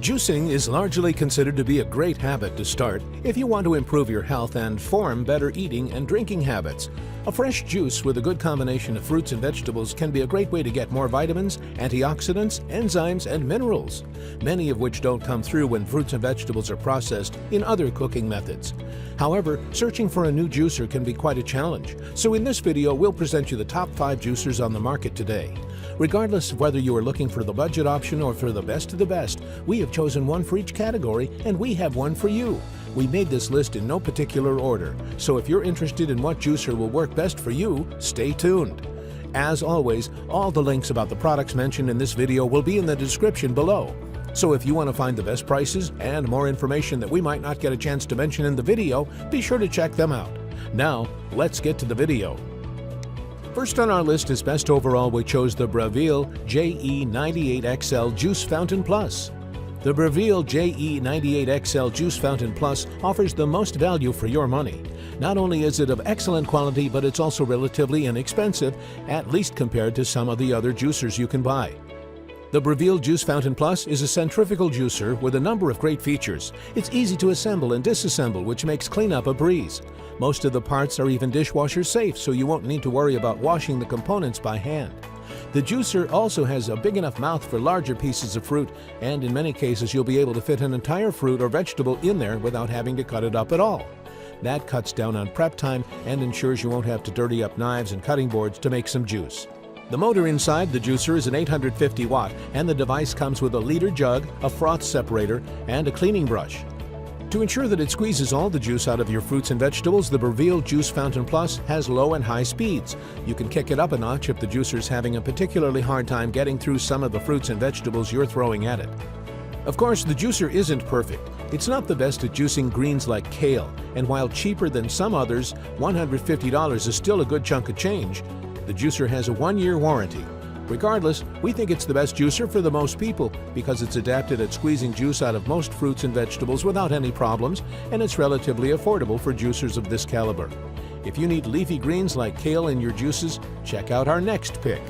Juicing is largely considered to be a great habit to start if you want to improve your health and form better eating and drinking habits. A fresh juice with a good combination of fruits and vegetables can be a great way to get more vitamins, antioxidants, enzymes, and minerals, many of which don't come through when fruits and vegetables are processed in other cooking methods. However, searching for a new juicer can be quite a challenge, so in this video we'll present you the top 5 juicers on the market today. Regardless of whether you are looking for the budget option or for the best of the best, we have chosen one for each category, and we have one for you. We made this list in no particular order, so if you're interested in what juicer will work best for you, stay tuned. As always, all the links about the products mentioned in this video will be in the description below. So if you want to find the best prices and more information that we might not get a chance to mention in the video, be sure to check them out. Now, let's get to the video. First on our list is best overall, we chose the Breville JE98XL Juice Fountain Plus. The Breville JE98XL Juice Fountain Plus offers the most value for your money. Not only is it of excellent quality, but it's also relatively inexpensive, at least compared to some of the other juicers you can buy. The Breville Juice Fountain Plus is a centrifugal juicer with a number of great features. It's easy to assemble and disassemble, which makes cleanup a breeze. Most of the parts are even dishwasher safe, so you won't need to worry about washing the components by hand. The juicer also has a big enough mouth for larger pieces of fruit, and in many cases you'll be able to fit an entire fruit or vegetable in there without having to cut it up at all. That cuts down on prep time and ensures you won't have to dirty up knives and cutting boards to make some juice. The motor inside the juicer is an 850 watt, and the device comes with a liter jug, a froth separator, and a cleaning brush. To ensure that it squeezes all the juice out of your fruits and vegetables, the Breville Juice Fountain Plus has low and high speeds. You can kick it up a notch if the juicer is having a particularly hard time getting through some of the fruits and vegetables you're throwing at it. Of course, the juicer isn't perfect. It's not the best at juicing greens like kale, and while cheaper than some others, $150 is still a good chunk of change. The juicer has a 1-year warranty. Regardless, we think it's the best juicer for the most people because it's adapted at squeezing juice out of most fruits and vegetables without any problems, and it's relatively affordable for juicers of this caliber. If you need leafy greens like kale in your juices, check out our next pick.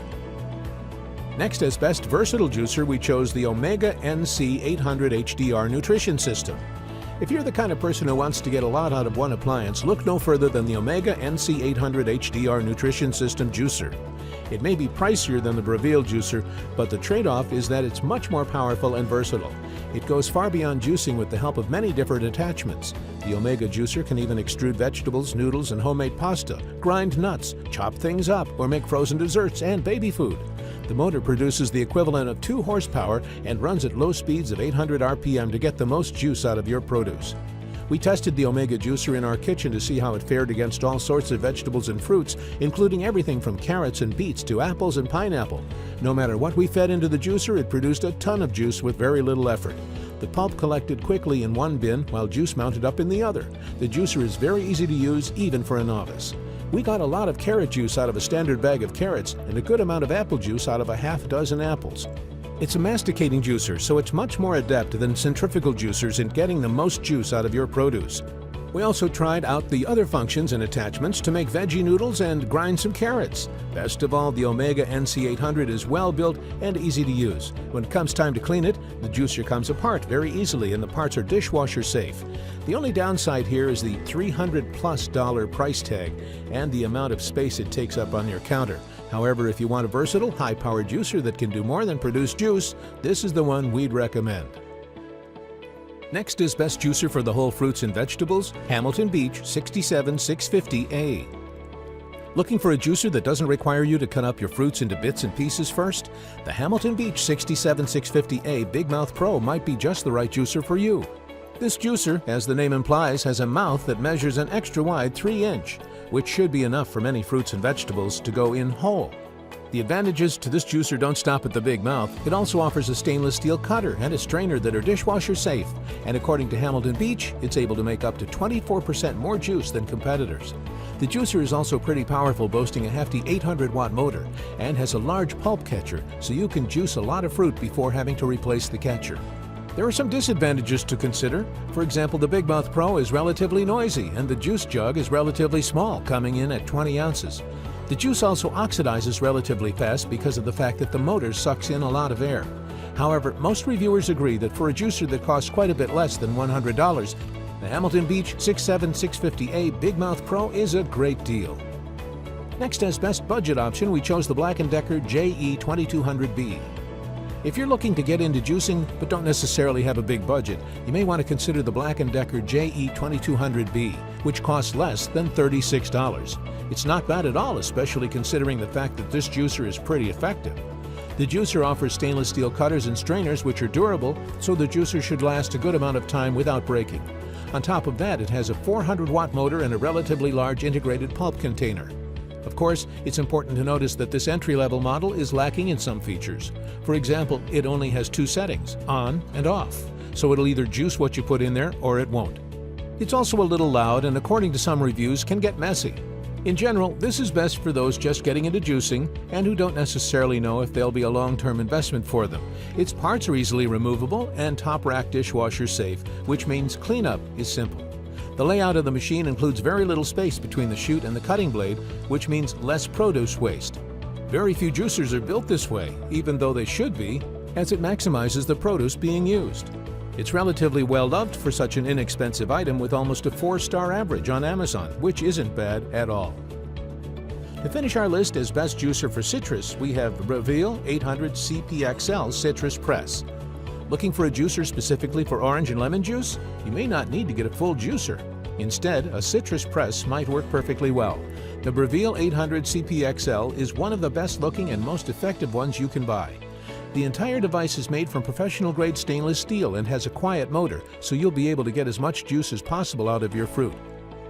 Next, as best versatile juicer, we chose the Omega NC800 HDR Nutrition System. If you're the kind of person who wants to get a lot out of one appliance, look no further than the Omega NC800 HDR Nutrition System juicer. It may be pricier than the Breville juicer, but the trade-off is that it's much more powerful and versatile. It goes far beyond juicing with the help of many different attachments. The Omega juicer can even extrude vegetables, noodles, and homemade pasta, grind nuts, chop things up, or make frozen desserts and baby food. The motor produces the equivalent of 2 horsepower and runs at low speeds of 800 RPM to get the most juice out of your produce. We tested the Omega juicer in our kitchen to see how it fared against all sorts of vegetables and fruits, including everything from carrots and beets to apples and pineapple. No matter what we fed into the juicer, it produced a ton of juice with very little effort. The pulp collected quickly in one bin while juice mounted up in the other. The juicer is very easy to use even for a novice. We got a lot of carrot juice out of a standard bag of carrots and a good amount of apple juice out of a half dozen apples. It's a masticating juicer, so it's much more adept than centrifugal juicers in getting the most juice out of your produce. We also tried out the other functions and attachments to make veggie noodles and grind some carrots. Best of all, the Omega NC800 is well built and easy to use. When it comes time to clean it, the juicer comes apart very easily and the parts are dishwasher safe. The only downside here is the $300+ price tag and the amount of space it takes up on your counter. However, if you want a versatile, high-powered juicer that can do more than produce juice, this is the one we'd recommend. Next is best juicer for the whole fruits and vegetables, Hamilton Beach 67650A. Looking for a juicer that doesn't require you to cut up your fruits into bits and pieces first? The Hamilton Beach 67650A Big Mouth Pro might be just the right juicer for you. This juicer, as the name implies, has a mouth that measures an extra wide 3-inch, which should be enough for many fruits and vegetables to go in whole. The advantages to this juicer don't stop at the big mouth. It also offers a stainless steel cutter and a strainer that are dishwasher safe, and according to Hamilton Beach, it's able to make up to 24% more juice than competitors. The juicer is also pretty powerful, boasting a hefty 800-watt motor, and has a large pulp catcher, so you can juice a lot of fruit before having to replace the catcher. There are some disadvantages to consider. For example, the Big Mouth Pro is relatively noisy, and the juice jug is relatively small, coming in at 20 ounces. The juice also oxidizes relatively fast because of the fact that the motor sucks in a lot of air. However, most reviewers agree that for a juicer that costs quite a bit less than $100, the Hamilton Beach 67650A Big Mouth Pro is a great deal. Next, as best budget option, we chose the Black & Decker JE2200B. If you're looking to get into juicing but don't necessarily have a big budget, you may want to consider the Black & Decker JE2200B, which costs less than $36. It's not bad at all, especially considering the fact that this juicer is pretty effective. The juicer offers stainless steel cutters and strainers which are durable, so the juicer should last a good amount of time without breaking. On top of that, it has a 400-watt motor and a relatively large integrated pulp container. Of course, it's important to notice that this entry-level model is lacking in some features. For example, it only has two settings, on and off, so it'll either juice what you put in there or it won't. It's also a little loud and, according to some reviews, can get messy. In general, this is best for those just getting into juicing and who don't necessarily know if they'll be a long-term investment for them. Its parts are easily removable and top-rack dishwasher safe, which means cleanup is simple. The layout of the machine includes very little space between the chute and the cutting blade, which means less produce waste. Very few juicers are built this way, even though they should be, as it maximizes the produce being used. It's relatively well loved for such an inexpensive item with almost a 4-star average on Amazon, which isn't bad at all. To finish our list as best juicer for citrus, we have the Breville JE98XL Citrus Press. Looking for a juicer specifically for orange and lemon juice? You may not need to get a full juicer. Instead, a citrus press might work perfectly well. The Breville JE98XL is one of the best looking and most effective ones you can buy. The entire device is made from professional-grade stainless steel and has a quiet motor, so you'll be able to get as much juice as possible out of your fruit.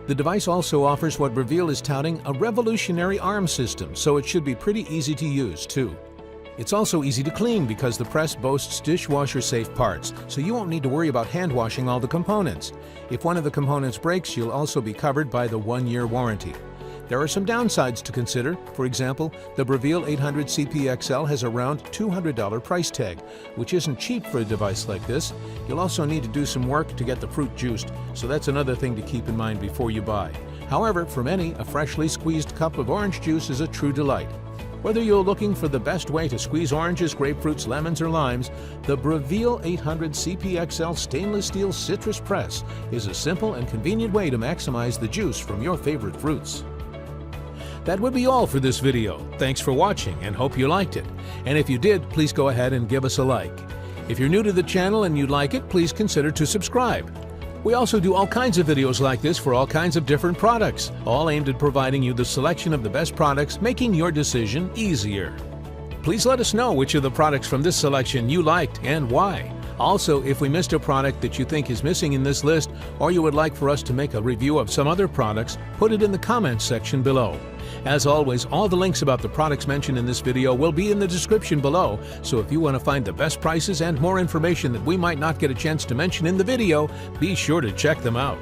The device also offers what Breville is touting, a revolutionary arm system, so it should be pretty easy to use too. It's also easy to clean because the press boasts dishwasher-safe parts, so you won't need to worry about hand washing all the components. If one of the components breaks, you'll also be covered by the 1-year warranty. There are some downsides to consider. For example, the Breville JE98XL has a round $200 price tag, which isn't cheap for a device like this. You'll also need to do some work to get the fruit juiced, so that's another thing to keep in mind before you buy. However, for many, a freshly squeezed cup of orange juice is a true delight. Whether you're looking for the best way to squeeze oranges, grapefruits, lemons, or limes, the Breville JE98XL Stainless Steel Citrus Press is a simple and convenient way to maximize the juice from your favorite fruits. That would be all for this video. Thanks for watching and hope you liked it. And if you did, please go ahead and give us a like. If you're new to the channel and you like it, please consider to subscribe. We also do all kinds of videos like this for all kinds of different products, all aimed at providing you the selection of the best products, making your decision easier. Please let us know which of the products from this selection you liked and why. Also, if we missed a product that you think is missing in this list, or you would like for us to make a review of some other products, put it in the comments section below. As always, all the links about the products mentioned in this video will be in the description below, so if you want to find the best prices and more information that we might not get a chance to mention in the video, be sure to check them out.